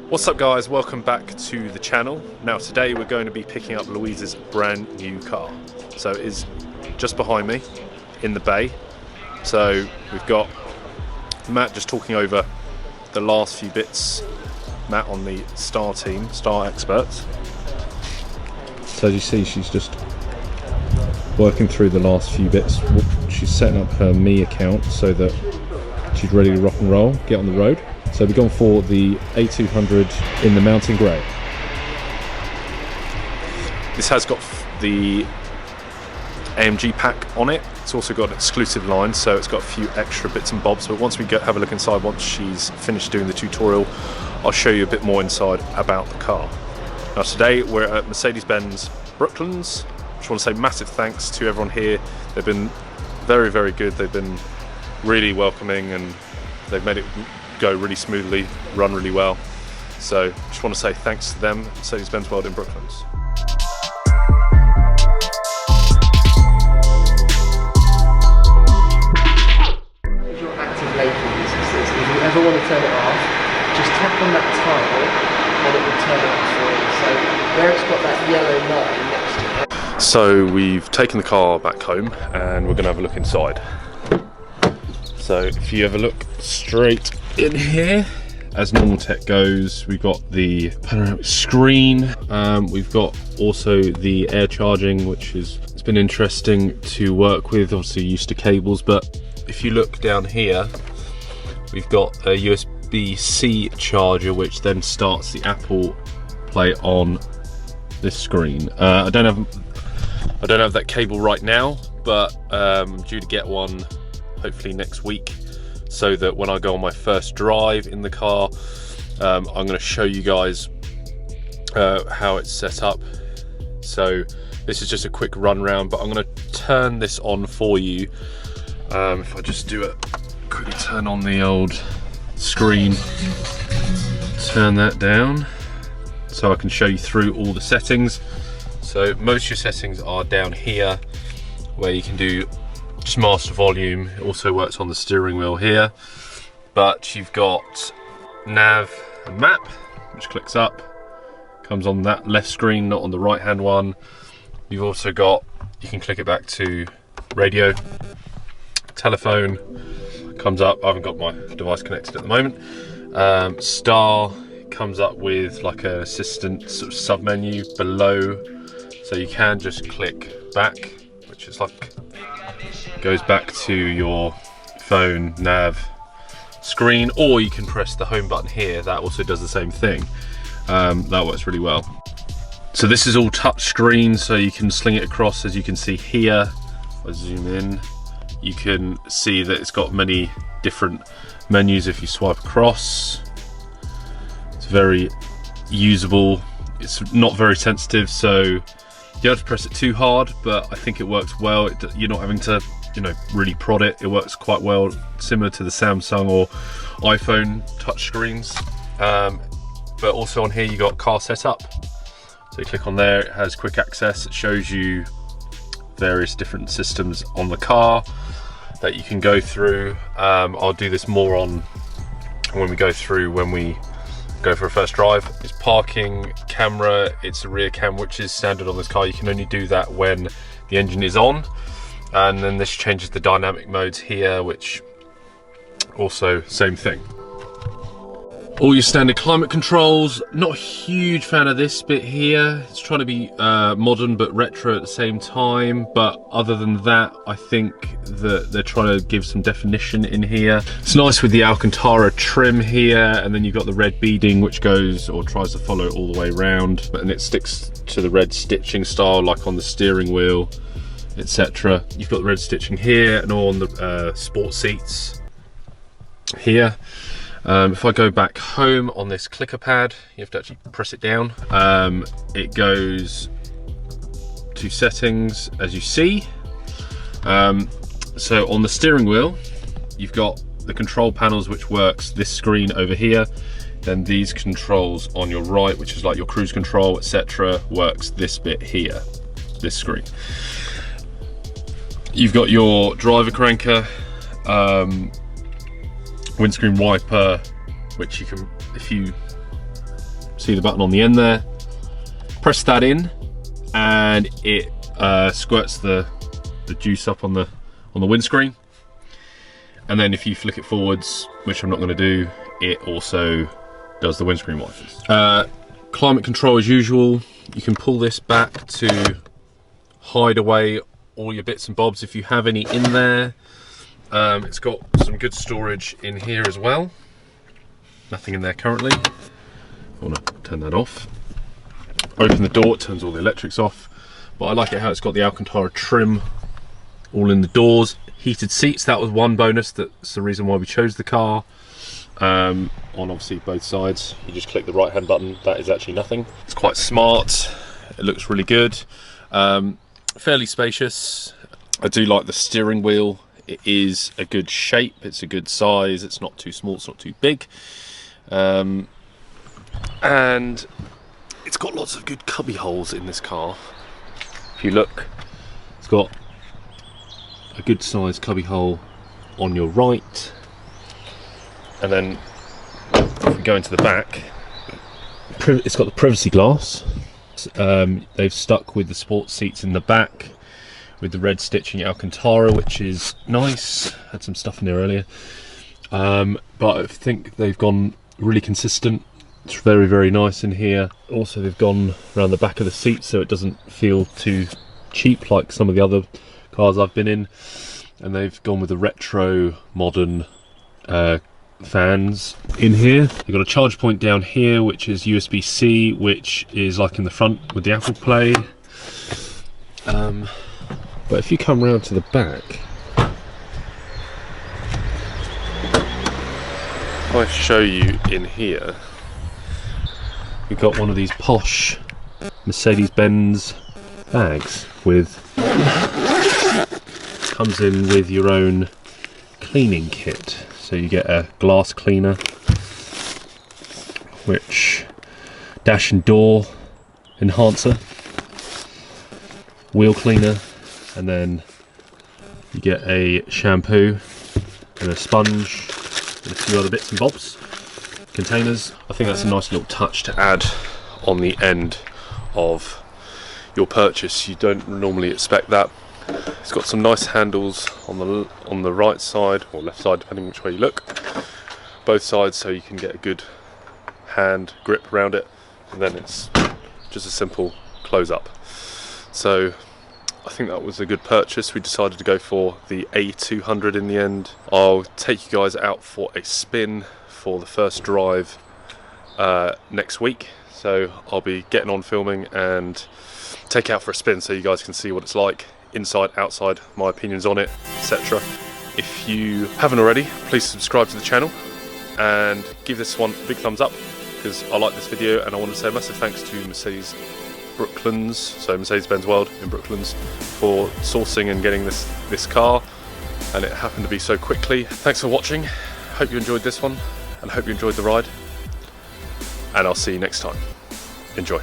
What's up guys, welcome back to the channel. Now today we're going to be picking up Louise's brand new car. So it is just behind me in the bay. So we've got Matt just talking over the last few bits. Matt on the Star team, Star experts. So as you see, she's just working through the last few bits. She's setting up her Me account so that she's ready to rock and roll, get on the road. So we've gone for the A200 in the mountain grey. This has got the AMG pack on it. It's also got an exclusive line, so it's got a few extra bits and bobs. But once we have a look inside, once she's finished doing the tutorial, I'll show you a bit more inside about the car. Now today we're at Mercedes-Benz Brooklands. Just want to say massive thanks to everyone here. They've been very, very good. They've been really welcoming and they've made it go really smoothly, run really well. So just want to say thanks to them, Mercedes-Benz World in Brooklands. If you're active later businesses, if you ever want to turn it off, just tap on that tile and it will turn it off for you. So where it's got that yellow line next to it. So we've taken the car back home and we're going to have a look inside. So if you ever look straight in here, as normal tech goes, we've got the panoramic screen. We've got also the air charging, which it's been interesting to work with. Obviously used to cables, but if you look down here, we've got a USB-C charger, which then starts the Apple Play on this screen. I don't have that cable right now, but I'm due to get one hopefully next week, so that when I go on my first drive in the car, I'm going to show you guys how it's set up. So this is just a quick run round, but I'm going to turn this on for you. If I just do it, quickly turn on the old screen, turn that down so I can show you through all the settings. So most of your settings are down here, where you can do just master volume. It also works on the steering wheel here, but you've got nav and map, which clicks up, comes on that left screen, not on the right hand one. You've also got, you can click it back to radio, telephone, comes up. I haven't got my device connected at the moment. Star comes up with like an assistant sort of sub menu below, so you can just click back, which is like goes back to your phone nav screen, or you can press the home button here. That also does the same thing. That works really well. So this is all touch screen, so you can sling it across. As you can see here, if I zoom in, you can see that it's got many different menus. If you swipe across, it's very usable. It's not very sensitive, so you don't have to press it too hard, but I think it works well. You're not having to, really prod it. It works quite well, similar to the Samsung or iPhone touch screens. But also on here you got car setup. So you click on there, it has quick access. It shows you various different systems on the car that you can go through. I'll do this more on when we go through, when we go for a first drive. It's parking, camera, it's a rear cam, which is standard on this car. You can only do that when the engine is on. And then this changes the dynamic modes here, which also same thing. All your standard climate controls. Not a huge fan of this bit here. It's trying to be modern but retro at the same time. But other than that, I think that they're trying to give some definition in here. It's nice with the Alcantara trim here, and then you've got the red beading, which goes or tries to follow all the way around, and it sticks to the red stitching style, like on the steering wheel, etc. You've got the red stitching here and all on the sport seats here. If I go back home on this clicker pad, you have to actually press it down. It goes to settings, as you see. So on the steering wheel, you've got the control panels, which works this screen over here. Then these controls on your right, which is like your cruise control, etc., works this bit here, this screen. You've got your driver cranker, windscreen wiper, which you can, if you see the button on the end there. Press that in and it squirts the juice up on the windscreen. And then if you flick it forwards, which I'm not going to do, it also does the windscreen wipers. Climate control as usual. You can pull this back to hide away all your bits and bobs if you have any in there. It's got some good storage in here as well. Nothing in there currently. I want to turn that off. Open the door, it turns all the electrics off. But I like it how it's got the Alcantara trim all in the doors. Heated seats, that was one bonus. That's the reason why we chose the car. On obviously both sides, you just click the right hand button. That is actually nothing. It's quite smart. It looks really good. Fairly spacious. I do like the steering wheel. It is a good shape, it's a good size, it's not too small, it's not too big. And it's got lots of good cubby holes in this car. If you look, it's got a good sized cubby hole on your right. And then if we go into the back, it's got the privacy glass. They've stuck with the sports seats in the back with the red stitching Alcantara, which is nice. Had some stuff in there earlier, but I think they've gone really consistent. It's very, very nice in here. Also, they've gone around the back of the seat so it doesn't feel too cheap like some of the other cars I've been in. And they've gone with the retro modern fans in here. They've got a charge point down here, which is USB-C, which is like in the front with the Apple Play. But if you come round to the back, if I show you in here, we've got one of these posh Mercedes-Benz bags with, comes in with your own cleaning kit. So you get a glass cleaner, which dash and door enhancer, wheel cleaner, and then you get a shampoo and a sponge and a few other bits and bobs, containers. I think that's a nice little touch to add on the end of your purchase. You don't normally expect that. It's got some nice handles on the right side or left side, depending which way you look. Both sides, so you can get a good hand grip around it, and then it's just a simple close up. So I think that was a good purchase. We decided to go for the A200 in the end. I'll take you guys out for a spin for the first drive next week. So I'll be getting on filming and take it out for a spin so you guys can see what it's like, inside, outside, my opinions on it, etc. If you haven't already, please subscribe to the channel and give this one a big thumbs up because I like this video, and I want to say a massive thanks to Mercedes Brooklands, so Mercedes-Benz World in Brooklands, for sourcing and getting this car, and it happened to be so quickly. Thanks for watching. Hope you enjoyed this one and hope you enjoyed the ride, and I'll see you next time. Enjoy.